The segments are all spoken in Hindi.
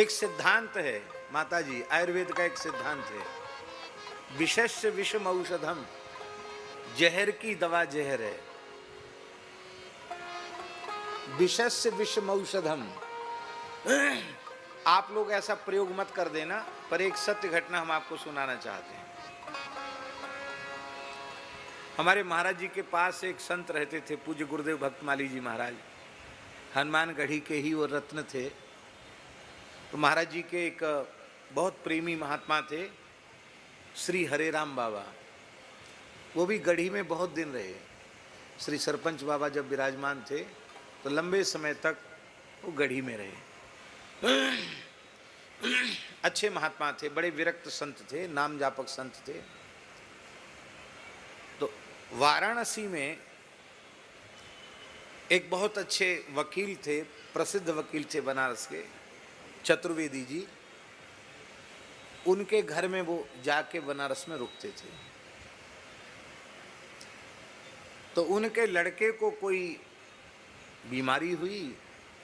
एक सिद्धांत है माता जी, आयुर्वेद का एक सिद्धांत है, विषस्य विषम औषधम, जहर की दवा जहर है। विषस्य विषम औषधम। आप लोग ऐसा प्रयोग मत कर देना, पर एक सत्य घटना हम आपको सुनाना चाहते हैं। हमारे महाराज जी के पास एक संत रहते थे, पूज्य गुरुदेव भक्तमाली जी महाराज, हनुमानगढ़ी के ही वो रत्न थे। तो महाराज जी के एक बहुत प्रेमी महात्मा थे, श्री हरे राम बाबा। वो भी गढ़ी में बहुत दिन रहे। श्री सरपंच बाबा जब विराजमान थे तो लंबे समय तक वो गढ़ी में रहे। अच्छे महात्मा थे, बड़े विरक्त संत थे, नाम जापक संत थे। तो वाराणसी में एक बहुत अच्छे वकील थे, प्रसिद्ध वकील थे बनारस के, चतुर्वेदी जी। उनके घर में वो जाके बनारस में रुकते थे। तो उनके लड़के को कोई बीमारी हुई,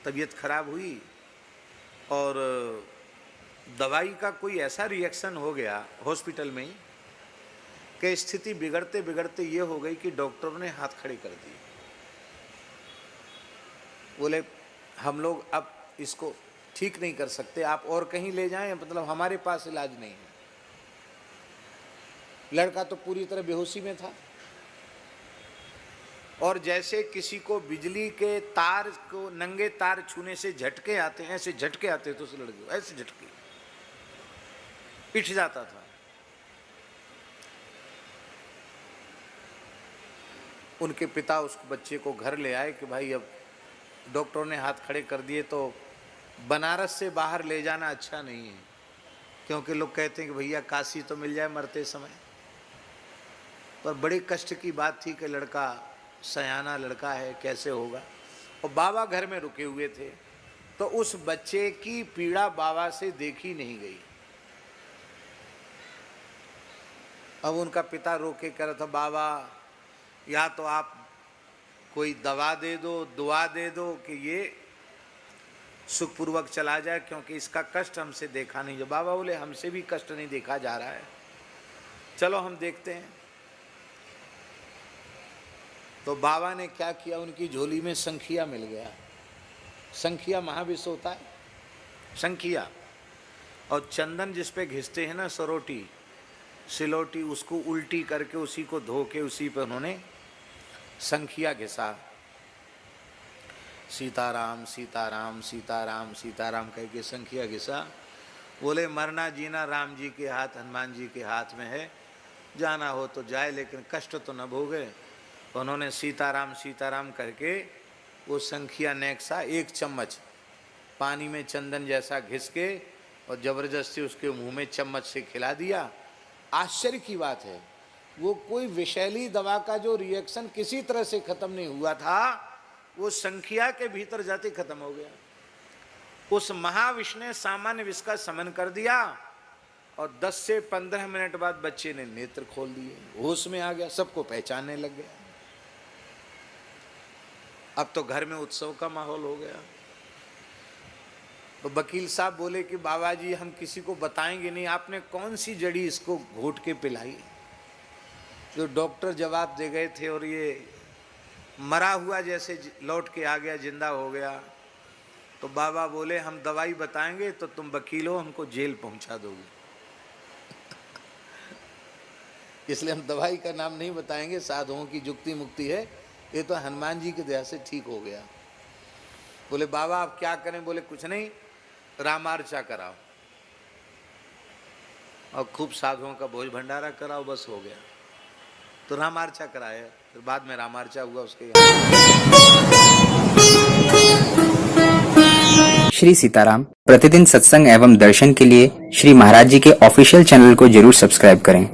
तबीयत खराब हुई, और दवाई का कोई ऐसा रिएक्शन हो गया हॉस्पिटल में ही कि स्थिति बिगड़ते बिगड़ते ये हो गई कि डॉक्टरों ने हाथ खड़े कर दिए। बोले हम लोग अब इसको ठीक नहीं कर सकते, आप और कहीं ले जाएं, मतलब हमारे पास इलाज नहीं है। लड़का तो पूरी तरह बेहोशी में था, और जैसे किसी को बिजली के तार को, नंगे तार छूने से झटके आते हैं, ऐसे झटके आते तो उस लड़के को ऐसे झटके पिट जाता था। उनके पिता उस बच्चे को घर ले आए कि भाई अब डॉक्टरों ने हाथ खड़े कर दिए तो बनारस से बाहर ले जाना अच्छा नहीं है, क्योंकि लोग कहते हैं कि भैया काशी तो मिल जाए मरते समय। पर बड़े कष्ट की बात थी कि लड़का सयाना लड़का है, कैसे होगा। और बाबा घर में रुके हुए थे, तो उस बच्चे की पीड़ा बाबा से देखी नहीं गई। अब उनका पिता रोके कर था, बाबा या तो आप कोई दवा दे दो, दुआ दे दो कि ये सुखपूर्वक चला जाए, क्योंकि इसका कष्ट हमसे देखा नहीं। जो बाबा बोले हमसे भी कष्ट नहीं देखा जा रहा है, चलो हम देखते हैं। तो बाबा ने क्या किया, उनकी झोली में संखिया मिल गया। संखिया महाविष होता है, संखिया, और चंदन जिस पे घिसते हैं ना, सरोटी सिलोटी, उसको उल्टी करके उसी को धो के उसी पे उन्होंने संखिया घिसा। सीताराम सीताराम सीताराम सीताराम कह के संखिया घिसा। बोले मरना जीना राम जी के हाथ, हनुमान जी के हाथ में है, जाना हो तो जाए लेकिन कष्ट तो न भोगे। उन्होंने सीताराम सीताराम करके वो संखिया नेक्सा एक चम्मच पानी में चंदन जैसा घिस के और जबरदस्ती उसके मुंह में चम्मच से खिला दिया। आश्चर्य की बात है, वो कोई विषैली दवा का जो रिएक्शन किसी तरह से खत्म नहीं हुआ था, वो संखिया के भीतर जाते खत्म हो गया। उस महाविष ने सामान्य विष का समन कर दिया, और 10 से 15 मिनट बाद बच्चे ने नेत्र खोल दिए, होश में आ गया, सबको पहचानने लग गया। अब तो घर में उत्सव का माहौल हो गया। तो वकील साहब बोले कि बाबा जी हम किसी को बताएंगे नहीं, आपने कौन सी जड़ी इसको घोट के पिलाई। जो डॉक्टर जवाब दे गए थे, और ये मरा हुआ जैसे लौट के आ गया, जिंदा हो गया। तो बाबा बोले हम दवाई बताएंगे तो तुम वकील हो, हमको जेल पहुंचा दोगे। इसलिए हम दवाई का नाम नहीं बताएंगे, साधुओं की जुक्ति मुक्ति है, ये तो हनुमान जी की दया से ठीक हो गया। बोले बाबा आप क्या करें। बोले कुछ नहीं, रामार्चा कराओ और खूब साधुओं का भोज भंडारा कराओ, बस हो गया। तो रामार्चा कराया, फिर बाद में रामार्चा हुआ उसके। श्री सीताराम प्रतिदिन सत्संग एवं दर्शन के लिए श्री महाराज जी के ऑफिशियल चैनल को जरूर सब्सक्राइब करें।